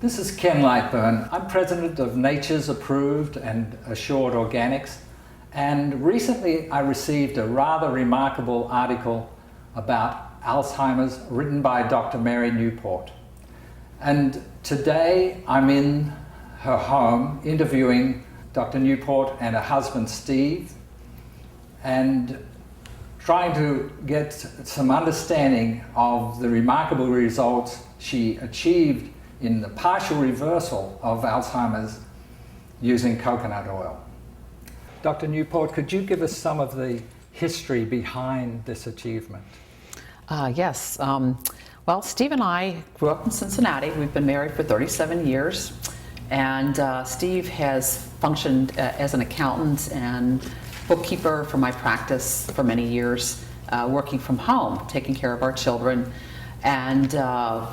This is Ken Lightburn. I'm president of Nature's Approved and Assured Organics, and recently I received a rather remarkable article about Alzheimer's written by Dr. Mary Newport. And today I'm in her home interviewing Dr. Newport and her husband Steve, and trying to get some understanding of the remarkable results she achieved in the partial reversal of Alzheimer's using coconut oil. Dr. Newport, could you give us some of the history behind this achievement? Yes. Well, Steve and I grew up in Cincinnati. We've been married for 37 years. And Steve has functioned as an accountant and bookkeeper for my practice for many years, working from home, taking care of our children. And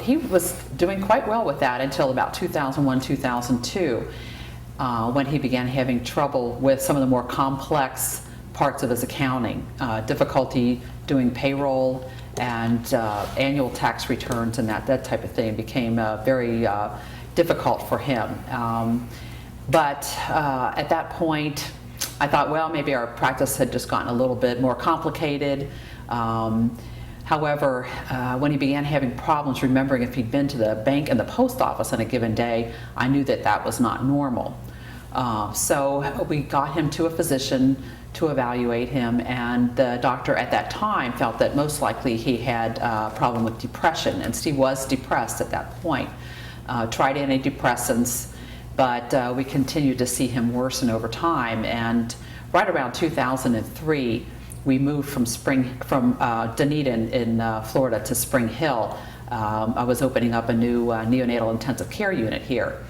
he was doing quite well with that until about 2001, 2002, when he began having trouble with some of the more complex parts of his accounting, difficulty doing payroll and annual tax returns, and that type of thing became very difficult for him. But at that point, I thought, well, maybe our practice had just gotten a little bit more complicated. However, when he began having problems remembering if he'd been to the bank and the post office on a given day, I knew that that was not normal. So we got him to a physician to evaluate him, and the doctor at that time felt that most likely he had a problem with depression, and Steve was depressed at that point. Tried antidepressants, but we continued to see him worsen over time, and right around 2003, we moved from Dunedin in Florida to Spring Hill. I was opening up a new neonatal intensive care unit here.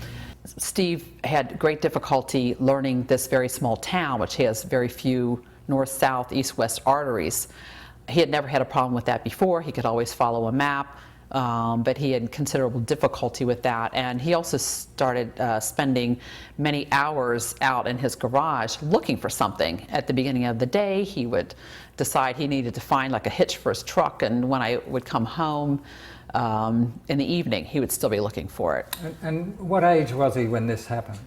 Steve had great difficulty learning this very small town, which has very few north, south, east, west arteries. He had never had a problem with that before. He could always follow a map, but he had considerable difficulty with that. And he also started spending many hours out in his garage looking for something. At the beginning of the day, he would decide he needed to find like a hitch for his truck, and when I would come home in the evening, he would still be looking for it. And what age was he when this happened?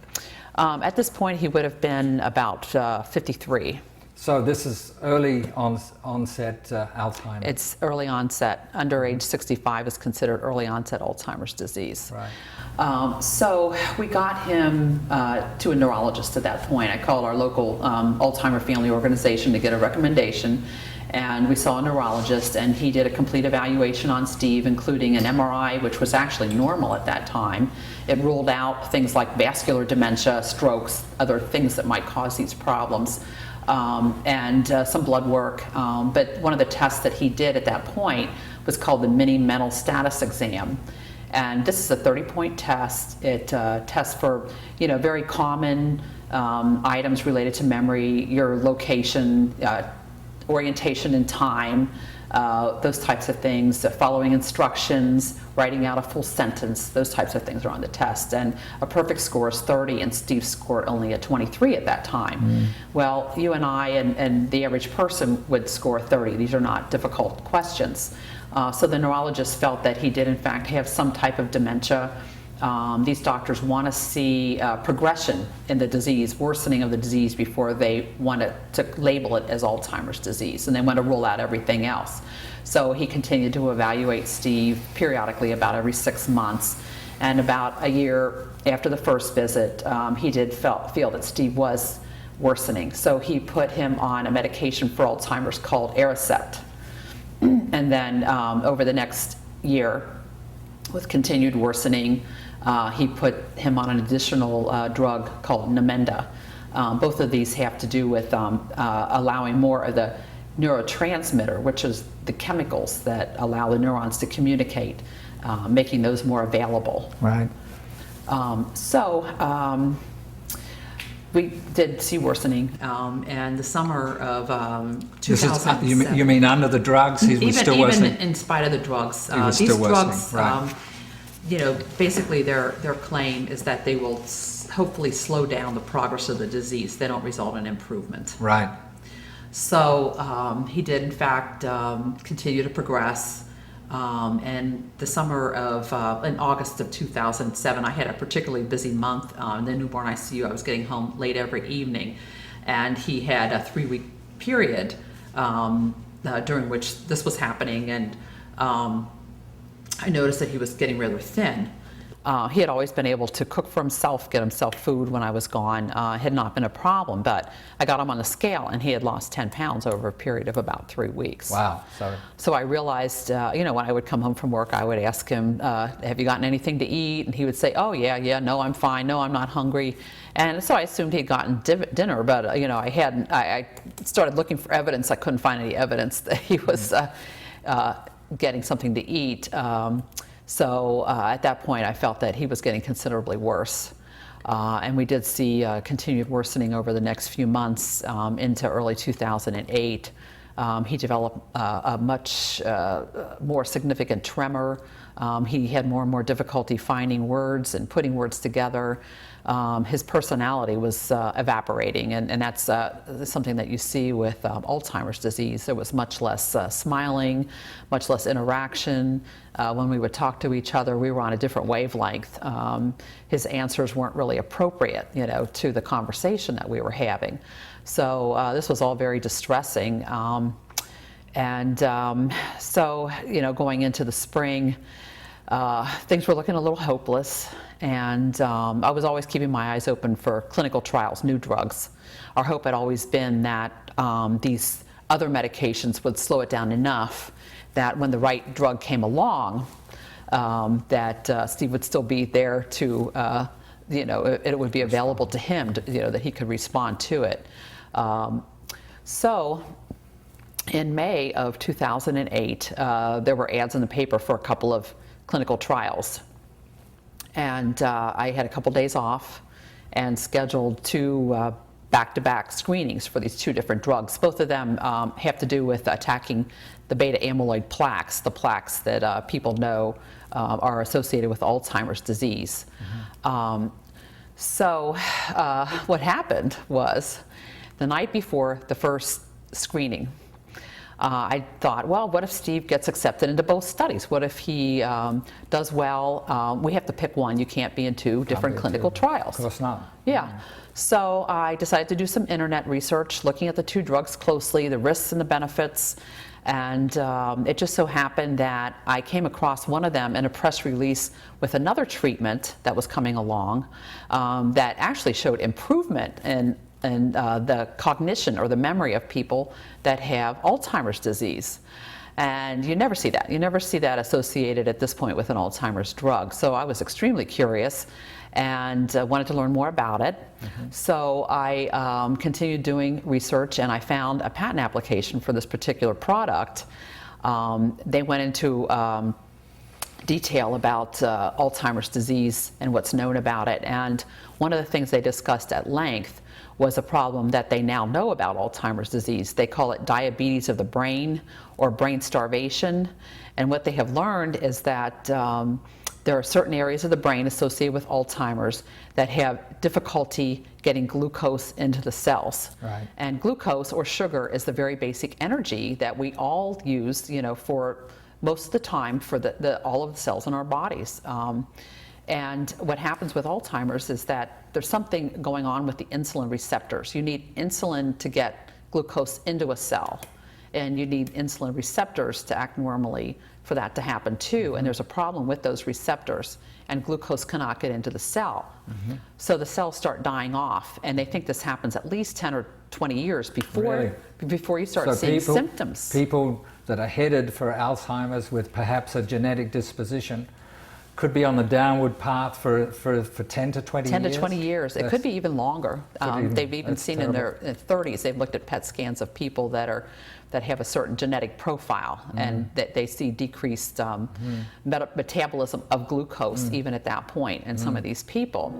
At this point, he would have been about 53. So this is early onset Alzheimer's. It's early onset. Under age 65 is considered early onset Alzheimer's disease. Right. So we got him to a neurologist at that point. I called our local Alzheimer family organization to get a recommendation, and we saw a neurologist, and he did a complete evaluation on Steve, including an MRI, which was actually normal at that time. It ruled out things like vascular dementia, strokes, other things that might cause these problems. And some blood work, but one of the tests that he did at that point was called the mini mental status exam, and this is a 30-point test. It tests for very common items related to memory, your location, orientation in time, those types of things, following instructions, writing out a full sentence, those types of things are on the test. And a perfect score is 30, and Steve scored only a 23 at that time. Well, you and I and the average person would score 30. These are not difficult questions. So the neurologist felt that he did in fact have some type of dementia. These doctors want to see progression in the disease, worsening of the disease, before they want to label it as Alzheimer's disease, and they want to rule out everything else. So he continued to evaluate Steve periodically, about every 6 months, and about a year after the first visit, he did feel that Steve was worsening. So he put him on a medication for Alzheimer's called Aricept. And then over the next year, with continued worsening, he put him on an additional drug called Namenda. Both of these have to do with allowing more of the neurotransmitter, which is the chemicals that allow the neurons to communicate, making those more available. Right. We did see worsening, and the summer of 2007. You mean under the drugs? He was still worsening? Even in spite of the drugs. He was these still drugs, right. Basically their claim is that they will hopefully slow down the progress of the disease. They don't result in improvement. Right. So he did in fact continue to progress. And the summer of, in August of 2007, I had a particularly busy month. In the newborn ICU, I was getting home late every evening. And he had a 3-week period during which this was happening. And I noticed that he was getting rather thin. He had always been able to cook for himself, get himself food when I was gone. Had not been a problem, but I got him on the scale and he had lost 10 pounds over a period of about 3 weeks. Wow. So I realized, when I would come home from work, I would ask him, have you gotten anything to eat? And he would say, oh, yeah, no, I'm fine. No, I'm not hungry. And so I assumed he'd gotten dinner, but, I started looking for evidence. I couldn't find any evidence that he was getting something to eat. So at that point, I felt that he was getting considerably worse. And we did see continued worsening over the next few months into early 2008. He developed a much more significant tremor. He had more and more difficulty finding words and putting words together. His personality was evaporating, and that's something that you see with Alzheimer's disease. There was much less smiling, much less interaction. When we would talk to each other, we were on a different wavelength. His answers weren't really appropriate, to the conversation that we were having. So this was all very distressing. So, going into the spring, things were looking a little hopeless, and I was always keeping my eyes open for clinical trials, new drugs. Our hope had always been that these other medications would slow it down enough that when the right drug came along, that Steve would still be there to, it would be available to him, that he could respond to it. So in May of 2008, there were ads in the paper for a couple of clinical trials. And I had a couple days off and scheduled 2 back-to-back screenings for these 2 different drugs. Both of them have to do with attacking the beta amyloid plaques, the plaques that people know are associated with Alzheimer's disease. Mm-hmm. So what happened was the night before the first screening, I thought, well, what if Steve gets accepted into both studies? What if he does well? We have to pick one. You can't be in 2 different clinical trials. Of course not. Yeah. So I decided to do some internet research, looking at the 2 drugs closely, the risks and the benefits. And it just so happened that I came across one of them in a press release with another treatment that was coming along that actually showed improvement in the cognition or the memory of people that have Alzheimer's disease. And you never see that. You never see that associated at this point with an Alzheimer's drug. So I was extremely curious and wanted to learn more about it. Mm-hmm. So I continued doing research, and I found a patent application for this particular product. They went into detail about Alzheimer's disease and what's known about it. And one of the things they discussed at length was a problem that they now know about Alzheimer's disease. They call it diabetes of the brain or brain starvation. And what they have learned is that there are certain areas of the brain associated with Alzheimer's that have difficulty getting glucose into the cells. Right. And glucose or sugar is the very basic energy that we all use, for most of the time for all of the cells in our bodies. And what happens with Alzheimer's is that there's something going on with the insulin receptors. You need insulin to get glucose into a cell, and you need insulin receptors to act normally for that to happen too. Mm-hmm. And there's a problem with those receptors, and glucose cannot get into the cell. Mm-hmm. So the cells start dying off, and they think this happens at least 10 or 20 years before you start seeing symptoms. People that are headed for Alzheimer's with perhaps a genetic disposition could be on the downward path for 10 to 20 years? 10 to 20 years. It could be even longer. They've even seen terrible. In their 30s, they've looked at PET scans of people that have a certain genetic profile, and that they see decreased metabolism of glucose even at that point in some of these people.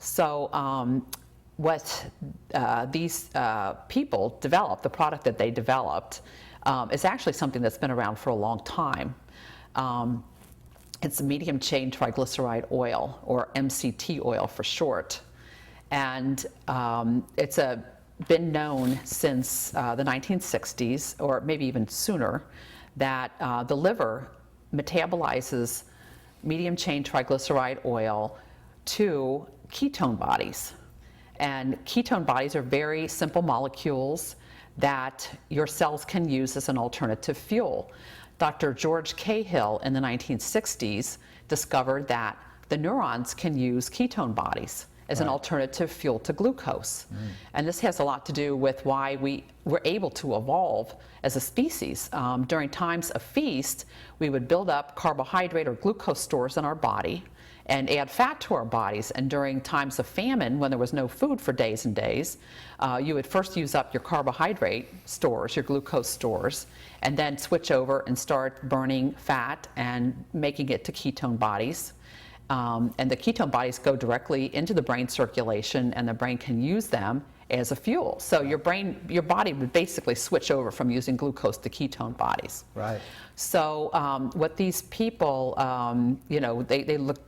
So what these people developed, the product that they developed, is actually something that's been around for a long time. It's a medium chain triglyceride oil, or MCT oil for short. And it's been known since the 1960s, or maybe even sooner, that the liver metabolizes medium chain triglyceride oil to ketone bodies. And ketone bodies are very simple molecules that your cells can use as an alternative fuel. Dr. George Cahill in the 1960s discovered that the neurons can use ketone bodies as an alternative fuel to glucose. And this has a lot to do with why we were able to evolve as a species. During times of feast, we would build up carbohydrate or glucose stores in our body and add fat to our bodies. And during times of famine, when there was no food for days and days, you would first use up your carbohydrate stores, your glucose stores, and then switch over and start burning fat and making it to ketone bodies. And the ketone bodies go directly into the brain circulation, and the brain can use them as a fuel. So your body would basically switch over from using glucose to ketone bodies. Right. So what these people, they looked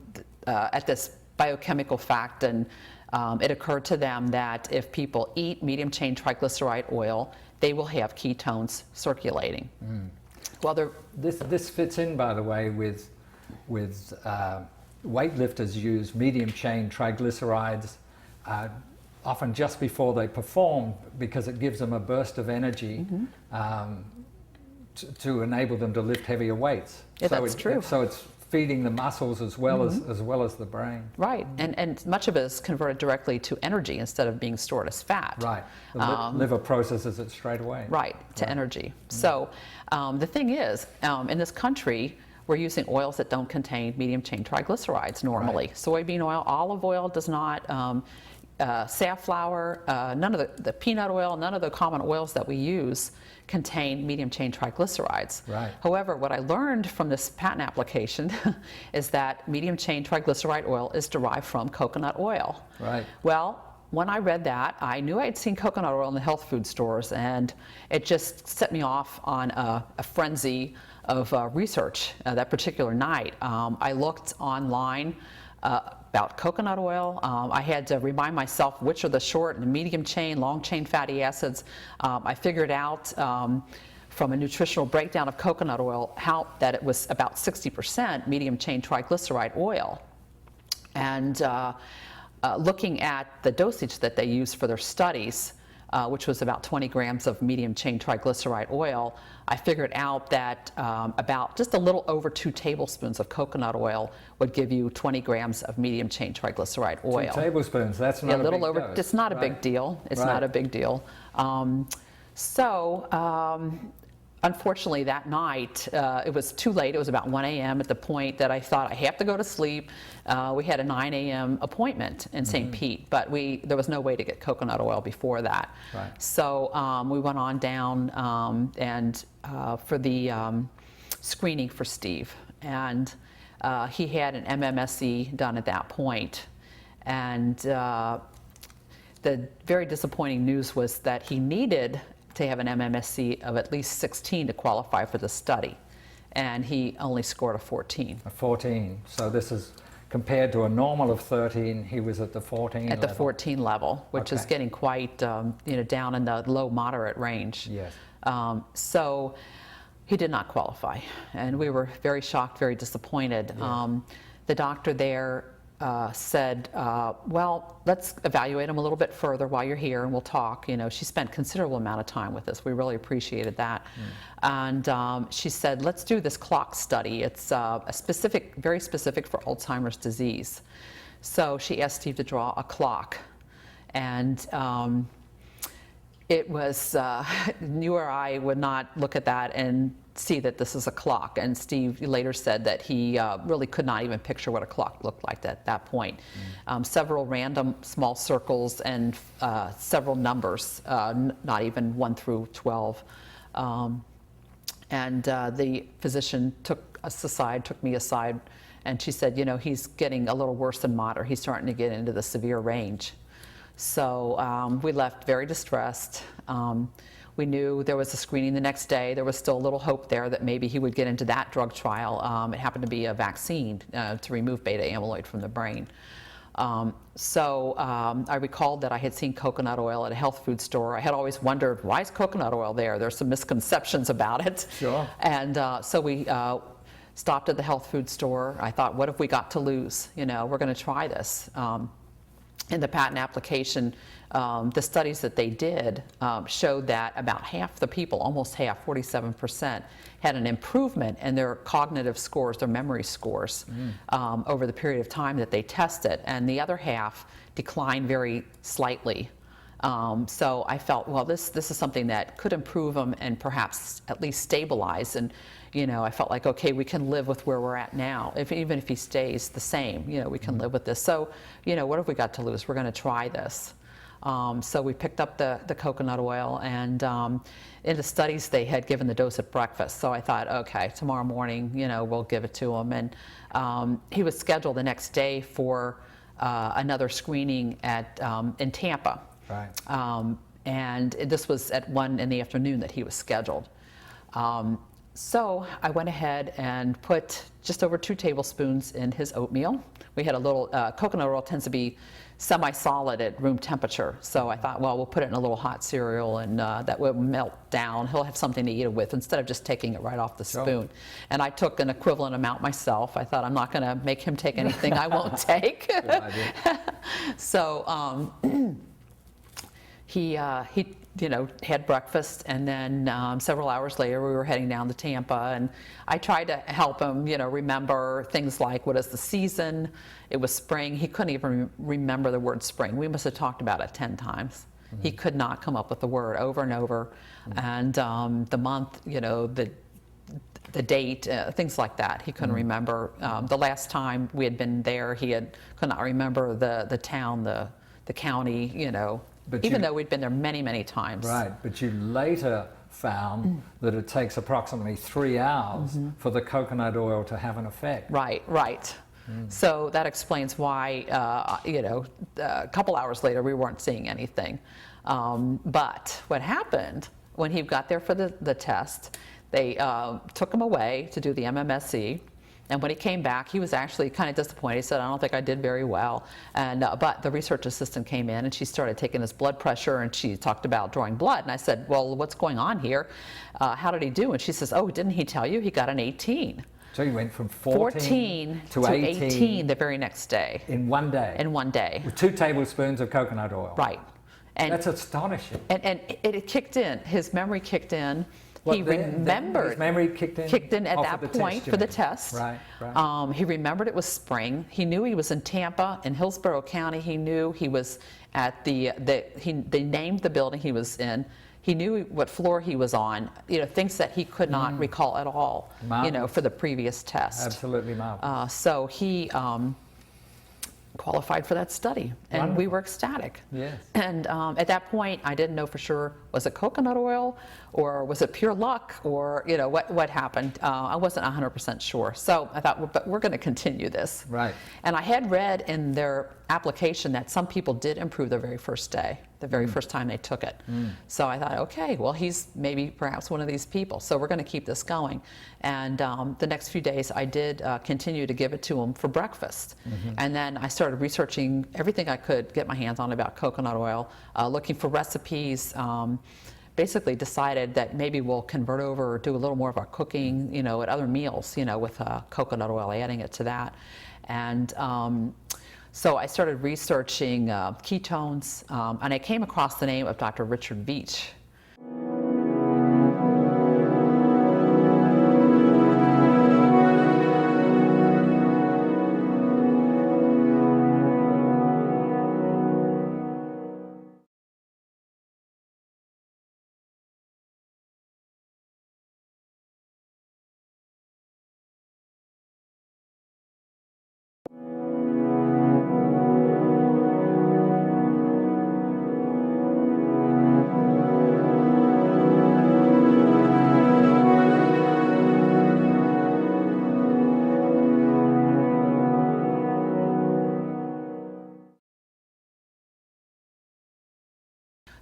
at this biochemical fact, and it occurred to them that if people eat medium chain triglyceride oil, they will have ketones circulating. Well, this fits in, by the way, with weightlifters use medium chain triglycerides often just before they perform, because it gives them a burst of energy to enable them to lift heavier weights. Yeah, that's true. So it's feeding the muscles as well as the brain. Right, and much of it is converted directly to energy instead of being stored as fat. Right, the liver processes it straight away. Right, to energy. So the thing is, in this country, we're using oils that don't contain medium chain triglycerides normally. Right. Soybean oil, olive oil does not, safflower, none of the peanut oil, none of the common oils that we use contain medium chain triglycerides. Right. However, what I learned from this patent application is that medium chain triglyceride oil is derived from coconut oil. Right. Well, when I read that, I knew I had seen coconut oil in the health food stores, and it just set me off on a frenzy of research that particular night. I looked online about coconut oil. I had to remind myself which are the short and medium chain, long chain fatty acids. I figured out from a nutritional breakdown of coconut oil that it was about 60% medium chain triglyceride oil. And looking at the dosage that they used for their studies, which was about 20 grams of medium chain triglyceride oil, I figured out that about just a little over 2 tablespoons of coconut oil would give you 20 grams of medium chain triglyceride oil. 2 tablespoons, that's not a big dose. It's not a big deal. It's not a big deal. Unfortunately, that night, it was too late. It was about 1 a.m. at the point that I thought I have to go to sleep. We had a 9 a.m. appointment in St. Pete, but there was no way to get coconut oil before that. Right. So we went on down for the screening for Steve. And he had an MMSE done at that point. And the very disappointing news was that he needed to have an MMSE of at least 16 to qualify for the study, and he only scored a 14. A 14. So this is compared to a normal of 13. He was at the 14 At level. the 14 level, which is getting quite down in the low moderate range. Yes. So he did not qualify, and we were very shocked, very disappointed. Yes. The doctor there said, well, let's evaluate him a little bit further while you're here, and we'll talk. She spent a considerable amount of time with us. We really appreciated that. And she said, let's do this clock study. It's very specific for Alzheimer's disease. So she asked Steve to draw a clock. And it was, you or I would not look at that and see that this is a clock. And Steve later said that he really could not even picture what a clock looked like at that point. Several random small circles and several numbers, not even 1 through 12. And the physician took us aside, took me aside, and she said, you know, he's getting a little worse than moderate. He's starting to get into the severe range. So we left very distressed. We knew there was a screening the next day. There was still a little hope there that maybe he would get into that drug trial. It happened to be a vaccine to remove beta amyloid from the brain. I recalled that I had seen coconut oil at a health food store. I had always wondered, why is coconut oil there? There's some misconceptions about it. Sure. And so we stopped at the health food store. I thought, what have we got to lose? You know, we're going to try this. In the patent application, the studies that they did showed that about half the people, almost half, 47%, had an improvement in their cognitive scores, their memory scores, over the period of time that they tested, and the other half declined very slightly. So I felt, well, this is something that could improve them and perhaps at least stabilize. And you know, I felt like, okay, we can live with where we're at now. Even if he stays the same, you know, we can live with this. So, you know, what have we got to lose? We're going to try this. So we picked up the coconut oil, and in the studies they had given the dose at breakfast. So I thought, okay, tomorrow morning, you know, we'll give it to him. And he was scheduled the next day for another screening at in Tampa. Right. And this was at 1 in the afternoon that he was scheduled. So I went ahead and put just over 2 tablespoons in his oatmeal. We had a little, coconut oil tends to be semi-solid at room temperature. So I thought, well, we'll put it in a little hot cereal, and that will melt down. He'll have something to eat it with instead of just taking it right off the spoon. And I took an equivalent amount myself. I thought, I'm not going to make him take anything I won't take. Good idea. So he you know, had breakfast, and then several hours later we were heading down to Tampa, and I tried to help him, you know, remember things like, what is the season? It was spring. He couldn't even remember the word spring. We must have talked about it 10 times. He could not come up with the word over and over. And the month, you know, the date, things like that, he couldn't remember. The last time we had been there, could not remember the town, the county, you know, even though we'd been there many, many times. Right, but you later found that it takes approximately 3 hours for the coconut oil to have an effect. Right, right. So that explains why, you know, a couple hours later we weren't seeing anything. But what happened when he got there for the test, they took him away to do the MMSE. And when he came back, he was actually kind of disappointed. He said, I don't think I did very well. And but the research assistant came in, and she started taking his blood pressure, and she talked about drawing blood. And I said, well, what's going on here? How did he do? And she says, oh, didn't he tell you? He got an 18. So you went from 14 to 18 the very next day. In one day? In one day. With 2 tablespoons of coconut oil? Right. And that's astonishing. And it kicked in. His memory kicked in. He remembered. His memory kicked in? Kicked in at that point for the test. Right, right. He remembered it was spring. He knew he was in Tampa, in Hillsborough County. He knew he was at they named the building he was in. He knew what floor he was on, you know, things that he could not recall at all, you know, for the previous test. Absolutely marvelous. So he qualified for that study, and Wonderful. We were ecstatic. Yes. And at that point, I didn't know for sure, was it coconut oil, or was it pure luck, or, you know, what happened? I wasn't 100% sure. So I thought, well, but we're going to continue this. Right. And I had read in their application that some people did improve the very first day, the very first time they took it. So I thought, okay, well, he's maybe perhaps one of these people. So we're going to keep this going. And the next few days, I did continue to give it to him for breakfast. And then I started researching everything I could get my hands on about coconut oil, looking for recipes. Basically decided that maybe we'll convert over or do a little more of our cooking, you know, at other meals, you know, with coconut oil, adding it to that. And so I started researching ketones, and I came across the name of Dr. Richard Veach.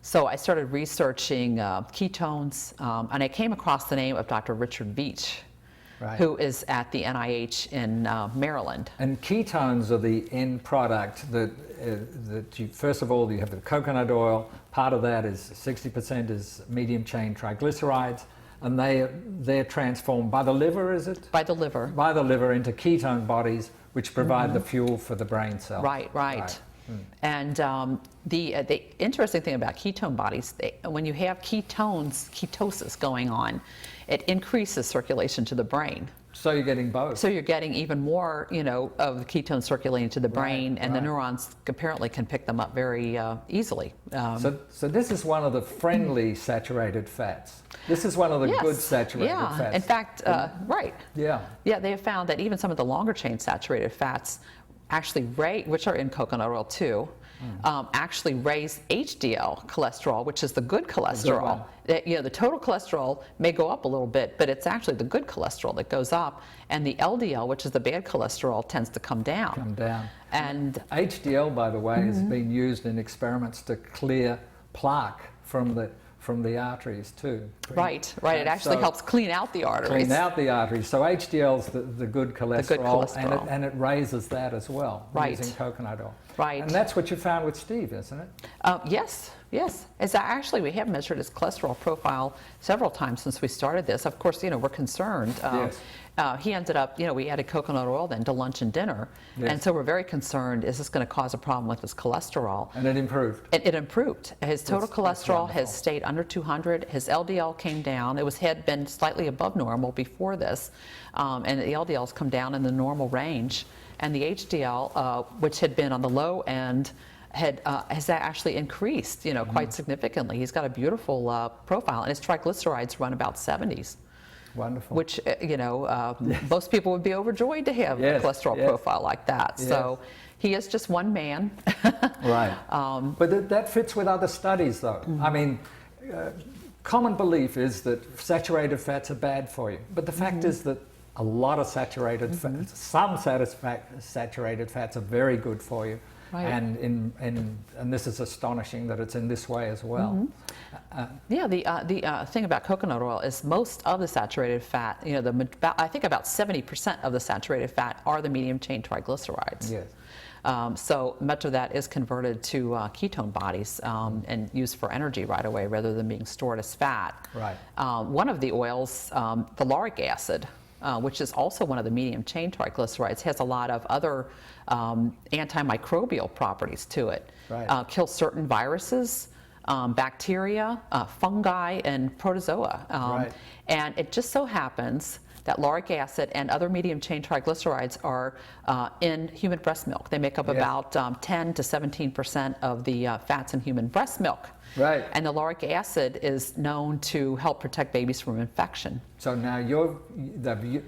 So I started researching ketones, and I came across the name of Dr. Richard Veach, Right. who is at the NIH in Maryland. And ketones are the end product that you, first of all, you have the coconut oil. Part of that is 60% is medium chain triglycerides, and they're transformed by the liver, is it? By the liver. By the liver into ketone bodies, which provide the fuel for the brain cells. Right. And the interesting thing about ketone bodies, when you have ketosis going on, it increases circulation to the brain. So you're getting both. So you're getting even more, of the ketones circulating to the brain, and the neurons apparently can pick them up very easily. So this is one of the friendly saturated fats. This is one of the good saturated fats. In fact, right. Yeah. Yeah, they have found that even some of the longer chain saturated fats actually which are in coconut oil too, actually raise HDL cholesterol, which is the good cholesterol. The total cholesterol may go up a little bit, but it's actually the good cholesterol that goes up, and the LDL, which is the bad cholesterol, tends to come down. And HDL, by the way, has been used in experiments to clear plaque from the arteries too. Right. It actually helps clean out the arteries. So HDL's the good cholesterol, and it raises that as well using coconut oil. Right. And that's what you found with Steve, isn't it? Yes. Actually, we have measured his cholesterol profile several times since we started this. Of course, we're concerned. Yes. He ended up, we added coconut oil then to lunch and dinner. Yes. And so we're very concerned, is this going to cause a problem with his cholesterol? And it improved. It improved. His total cholesterol has stayed under 200. His LDL came down. Had been slightly above normal before this. And the LDL has come down in the normal range. And the HDL, which had been on the low end, has actually increased, quite significantly. He's got a beautiful profile, and his triglycerides run about 70s. Wonderful. Which, most people would be overjoyed to have a cholesterol profile like that. Yes. So he is just one man. Right. But that fits with other studies, though. I mean, common belief is that saturated fats are bad for you. But the fact is that a lot of saturated fats, some saturated fats are very good for you. Right. And this is astonishing that it's in this way as well. The thing about coconut oil is most of the saturated fat, I think about 70% of the saturated fat are the medium chain triglycerides. Yes. So much of that is converted to ketone bodies and used for energy right away rather than being stored as fat. Right. One of the oils, the lauric acid, which is also one of the medium chain triglycerides, has a lot of other antimicrobial properties to it. Right. Kills certain viruses, bacteria, fungi, and protozoa. Right. And it just so happens that lauric acid and other medium chain triglycerides are in human breast milk. They make up about 10 to 17% of the fats in human breast milk. Right. And the lauric acid is known to help protect babies from infection. So now you've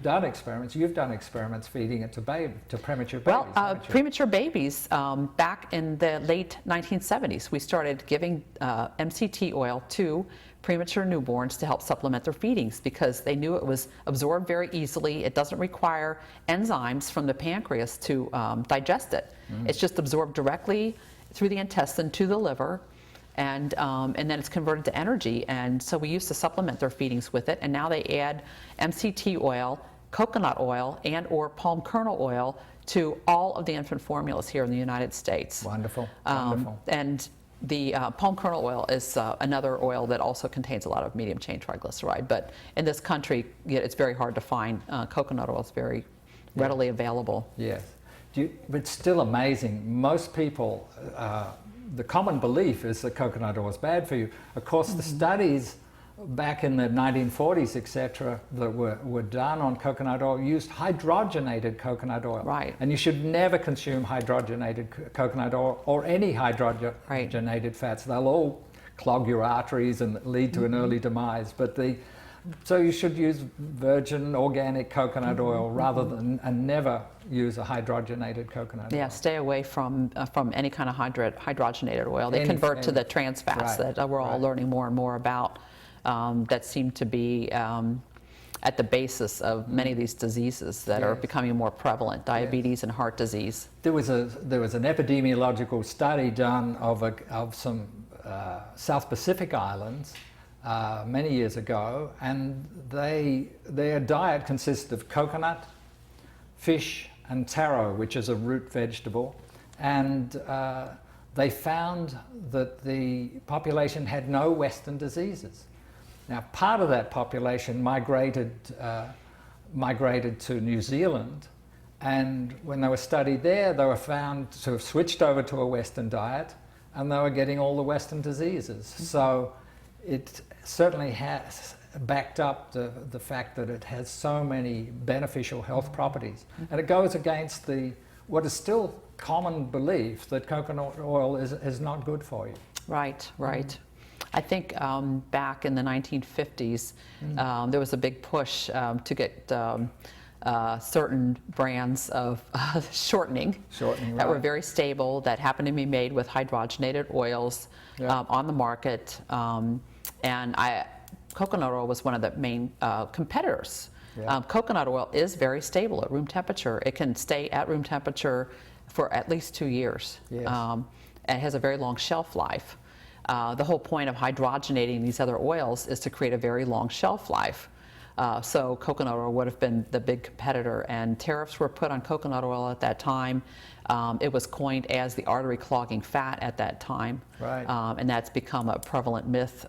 done experiments feeding it to premature babies. Well, premature babies, back in the late 1970s, we started giving MCT oil to premature newborns to help supplement their feedings because they knew it was absorbed very easily. It doesn't require enzymes from the pancreas to digest it. It's just absorbed directly through the intestine to the liver. And then it's converted to energy, and so we used to supplement their feedings with it, and now they add MCT oil, coconut oil, and or palm kernel oil to all of the infant formulas here in the United States. Wonderful. And the palm kernel oil is another oil that also contains a lot of medium chain triglyceride, but in this country it's very hard to find. Coconut oil is very readily available. Yes, but it's still amazing. Most people, the common belief is that coconut oil is bad for you. Of course, the studies back in the 1940s, etc., that were done on coconut oil used hydrogenated coconut oil. Right. And you should never consume hydrogenated coconut oil or any hydrogenated fats. They'll all clog your arteries and lead to an early demise. So you should use virgin organic coconut oil rather than, and never use a hydrogenated coconut oil. Yeah, stay away from any kind of hydrogenated oil. They convert to the trans fats that we're all learning more and more about that seem to be at the basis of many of these diseases that are becoming more prevalent, diabetes and heart disease. There was an epidemiological study done of some South Pacific Islands many years ago, and their diet consisted of coconut, fish, and taro, which is a root vegetable, and they found that the population had no Western diseases. Now, part of that population migrated to New Zealand, and when they were studied there, they were found to have switched over to a Western diet, and they were getting all the Western diseases. So it certainly has backed up the fact that it has so many beneficial health properties. And it goes against what is still common belief that coconut oil is not good for you. Right, right. I think back in the 1950s, there was a big push to get certain brands of shortening that were very stable, that happened to be made with hydrogenated oils on the market. And coconut oil was one of the main competitors. Coconut oil is very stable at room temperature. It can stay at room temperature for at least 2 years. Yes. And it has a very long shelf life. The whole point of hydrogenating these other oils is to create a very long shelf life. So coconut oil would have been the big competitor, and tariffs were put on coconut oil at that time. It was coined as the artery clogging fat at that time. Right. And that's become a prevalent myth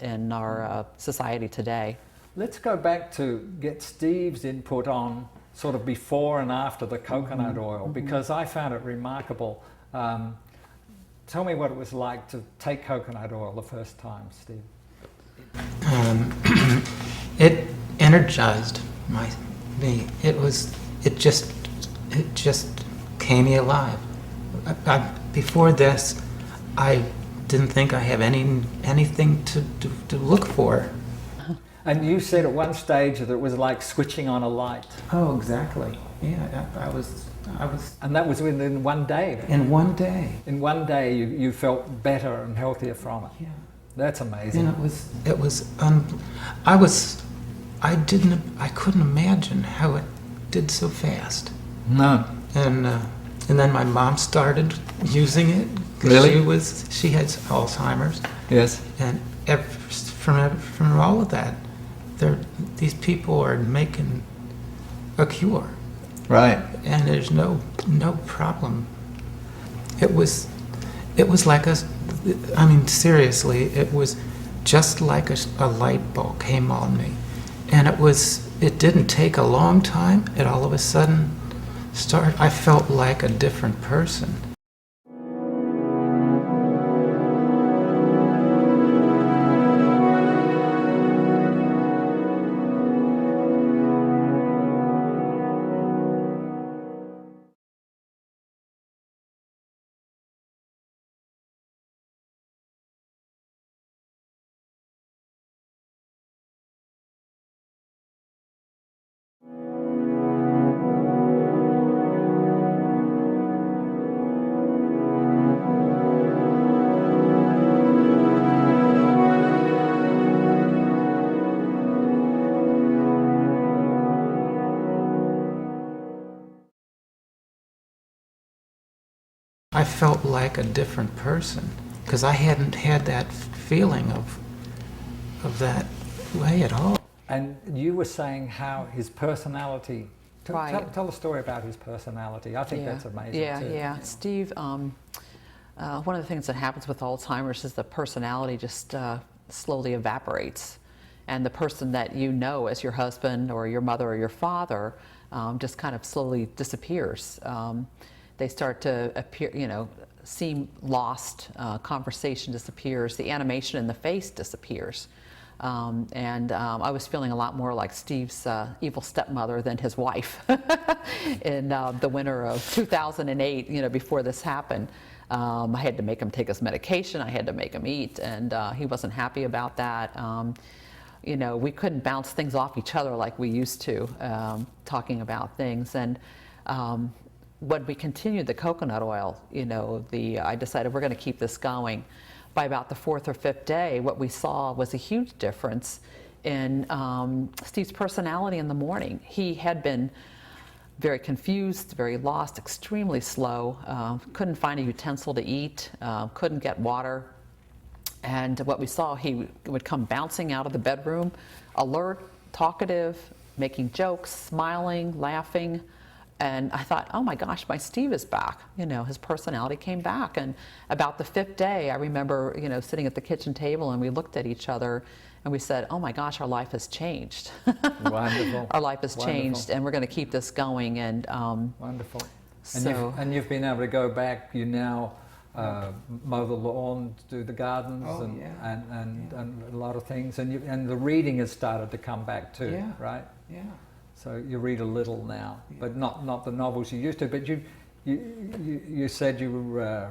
in our society today. Let's go back to get Steve's input on sort of before and after the coconut oil, because I found it remarkable. Tell me what it was like to take coconut oil the first time, Steve. It energized me. It just came me alive. Before this, I didn't think I have anything to look for. And you said at one stage that it was like switching on a light. Oh, exactly. Yeah, I was. And that was within 1 day. In 1 day. In 1 day, you felt better and healthier from it. Yeah. That's amazing. And I couldn't imagine how it did so fast. No. And then my mom started using it. Really? She had Alzheimer's. Yes. And from all of that, these people are making a cure. Right. And there's no problem. It was like seriously, it was just like a light bulb came on me. And it didn't take a long time. It all of a sudden I felt like a different person. I felt like a different person because I hadn't had that feeling of that way at all. And you were saying how his personality. Right. Tell the story about his personality. I think that's amazing too. Yeah. Steve, one of the things that happens with Alzheimer's is the personality just slowly evaporates. And the person that you know as your husband or your mother or your father just kind of slowly disappears. They start to appear, seem lost, conversation disappears, the animation in the face disappears. And I was feeling a lot more like Steve's evil stepmother than his wife in the winter of 2008, before this happened. I had to make him take his medication, I had to make him eat, and he wasn't happy about that. We couldn't bounce things off each other like we used to, talking about things. And when we continued the coconut oil, I decided we're going to keep this going. By about the 4th or 5th day, what we saw was a huge difference in Steve's personality in the morning. He had been very confused, very lost, extremely slow, couldn't find a utensil to eat, couldn't get water. And what we saw, he would come bouncing out of the bedroom, alert, talkative, making jokes, smiling, laughing. And I thought, oh my gosh, my Steve is back. You know, his personality came back. And about the 5th day, I remember, you know, sitting at the kitchen table and we looked at each other and we said, oh my gosh, our life has changed. Wonderful. Our life has Wonderful. changed, and we're going to keep this going. And Wonderful. so, And you've been able to go back. You now mow the lawn, do the gardens, Oh, and, yeah. and a lot of things. And the reading has started to come back too, Yeah. right? Yeah. So you read a little now, Yeah. but not the novels you used to. But you said you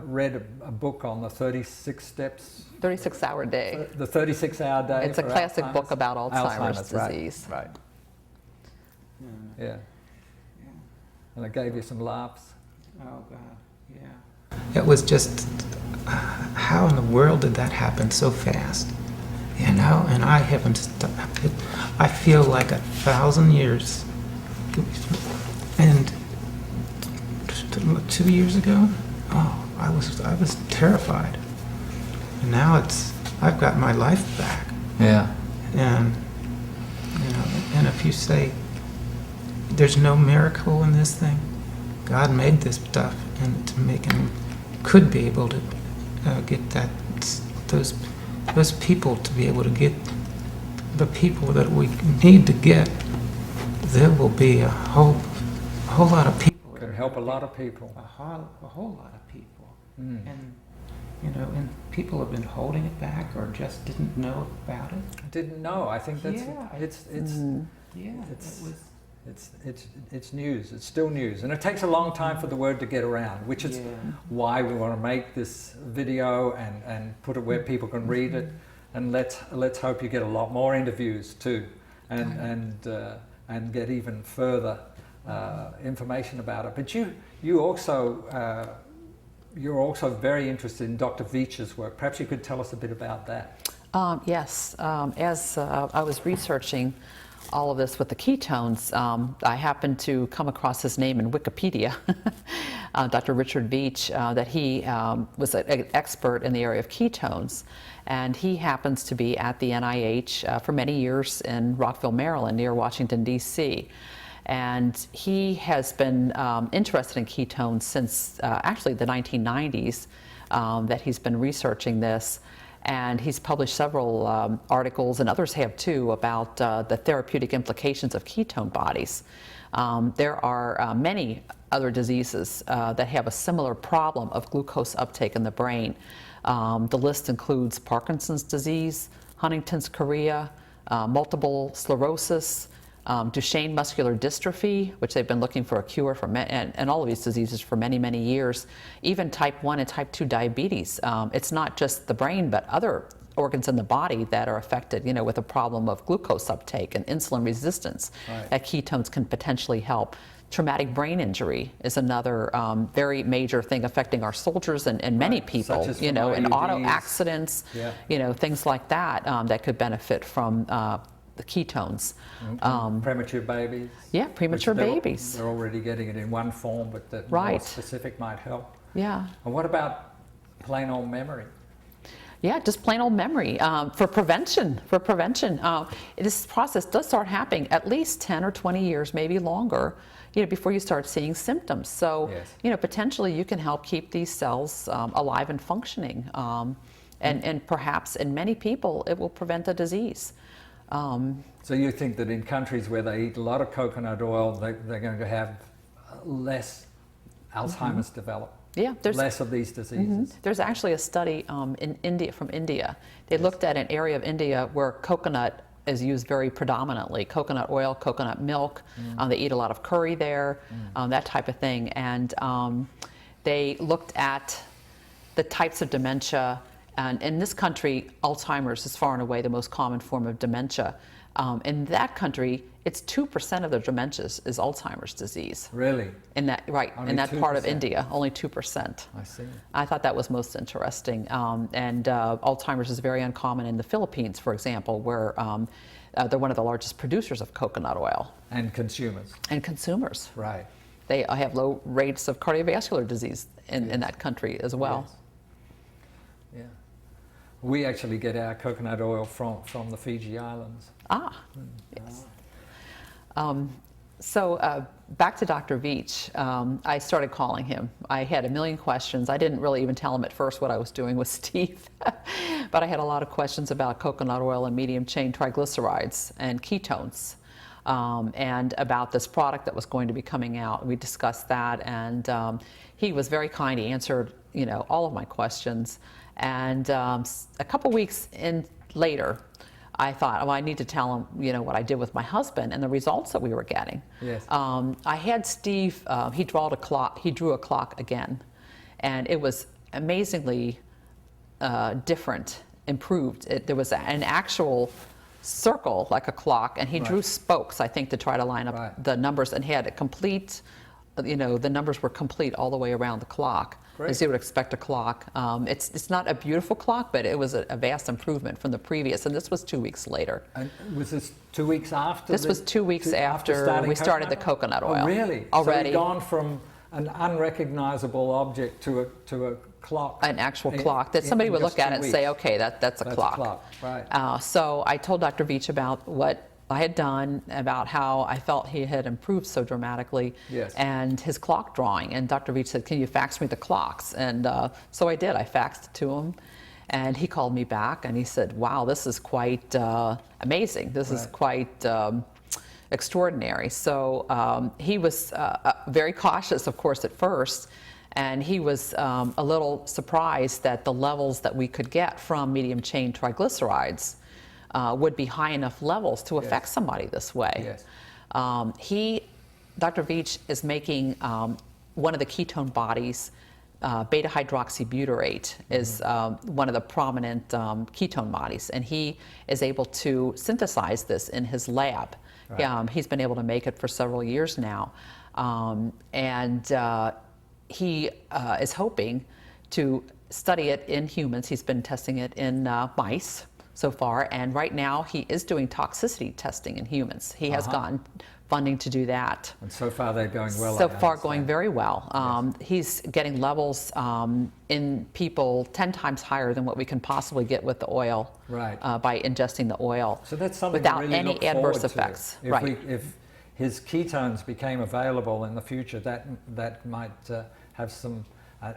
read a book on the 36 steps, 36-hour day. the 36-hour day. It's a for classic Alzheimer's? book about Alzheimer's right, disease. Right. Yeah. Yeah. And it gave you some laughs. Oh God, yeah. It was just, how in the world did that happen so fast? You know, and I haven't stopped it. I feel like 1,000 years. And 2 years ago, oh, I was terrified. And now I've got my life back. Yeah. And, you know, and if you say there's no miracle in this thing, God made this stuff, and to make him could be able to get those people to be able to get the people that we need to get. There will be a whole lot of people. Could help a lot of people. A whole lot of people. Mm. And you know, and people have been holding it back or just didn't know about it. Didn't know. I think that's Yeah. it's Yeah, It's- it was. it's news. It's still news, and it takes a long time for the word to get around, which is Yeah. why we want to make this video and put it where people can read it, and let's hope you get a lot more interviews too, and get even further information about it. But you also you're also very interested in Dr. Veitch's work. Perhaps you could tell us a bit about that. Yes, as I was researching all of this with the ketones, I happened to come across his name in Wikipedia, Dr. Richard Veitch, that he was an expert in the area of ketones. And he happens to be at the NIH for many years in Rockville, Maryland, near Washington, D.C. And he has been interested in ketones since actually the 1990s, that he's been researching this. And he's published several articles, and others have too, about the therapeutic implications of ketone bodies. There are many other diseases that have a similar problem of glucose uptake in the brain. The list includes Parkinson's disease, Huntington's chorea, multiple sclerosis, Duchenne muscular dystrophy, which they've been looking for a cure for, and all of these diseases for many, many years. Even type 1 and type 2 diabetes. It's not just the brain, but other organs in the body that are affected, you know, with a problem of glucose uptake and insulin resistance. Right. That ketones can potentially help. Traumatic brain injury is another very major thing affecting our soldiers and many Right. people, Such as you know, from in auto IUDs. accidents, Yeah. you know, things like that that could benefit from the ketones. Premature babies. Yeah, premature which babies. They're already getting it in one form, but the more Right. specific might help. Yeah. And what about plain old memory? Yeah, just plain old memory for prevention. This process does start happening at least 10 or 20 years, maybe longer, you know, before you start seeing symptoms. So, Yes. you know, potentially you can help keep these cells alive and functioning. And perhaps in many people, it will prevent a disease. So you think that in countries where they eat a lot of coconut oil, they're going to have less Alzheimer's develop? Yeah, Less of these diseases? There's actually a study in India, from India. They looked at an area of India where coconut is used very predominantly, coconut oil, coconut milk. They eat a lot of curry there, that type of thing. And they looked at the types of dementia. And in this country, Alzheimer's is far and away the most common form of dementia. In that country, it's 2% of their dementias is Alzheimer's disease. Really? In that, right, Only in that part of 2%. India, only 2%. I see. I thought that was most interesting. And Alzheimer's is very uncommon in the Philippines, for example, where they're one of the largest producers of coconut oil. And consumers. And consumers. Right. They have low rates of cardiovascular disease in that country as well. Yes. Yeah. We actually get our coconut oil from the Fiji Islands. Ah, yes. So back to Dr. Veach, I started calling him. I had a million questions. I didn't really even tell him at first what I was doing with Steve, but I had a lot of questions about coconut oil and medium chain triglycerides and ketones, and about this product that was going to be coming out. We discussed that, and he was very kind. He answered, all of my questions. And a couple weeks later, I thought, I need to tell him, what I did with my husband and the results that we were getting. Yes. I had Steve, he drew a clock again, and it was amazingly different, improved. There was an actual circle like a clock, and he drew spokes, I think, to try to line up the numbers, and he had a complete, the numbers were complete all the way around the clock. Great. As you would expect a clock. It's not a beautiful clock, but it was a vast improvement from the previous, and this was 2 weeks later. And was this 2 weeks after? This was 2 weeks after we started the coconut oil. Oh, really? Already. So you'd gone from an unrecognizable object to a clock. An actual clock that somebody would look at it and say, okay, that's a clock. That's a clock, right. So I told Dr. Veach about what I had done, about how I felt he had improved so dramatically, yes. and his clock drawing. And Dr. Veach said, can you fax me the clocks? And so I did. I faxed it to him, and he called me back, and he said, wow, this is quite amazing. This is quite extraordinary. So he was very cautious, of course, at first, and he was a little surprised that the levels that we could get from medium chain triglycerides would be high enough levels to affect somebody this way. Yes. Dr. Veach is making one of the ketone bodies, beta hydroxybutyrate is one of the prominent ketone bodies, and he is able to synthesize this in his lab. Right. He's been able to make it for several years now, and he is hoping to study it in humans. He's been testing it in mice so far, and right now he is doing toxicity testing in humans. He has gotten funding to do that. And so far they're going well. So far going very well. He's getting levels in people 10 times higher than what we can possibly get with the oil, by ingesting the oil. So that's something without to really any look adverse forward effects. To. If his ketones became available in the future, that might have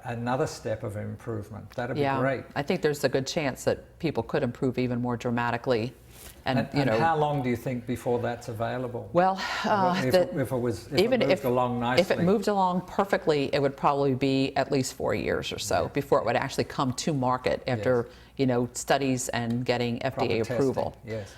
another step of improvement. That'd be great. I think there's a good chance that people could improve even more dramatically. And how long do you think before that's available? Well, if it moved along nicely. If it moved along perfectly, it would probably be at least 4 years or so before it would actually come to market after studies and getting FDA approval. Yes.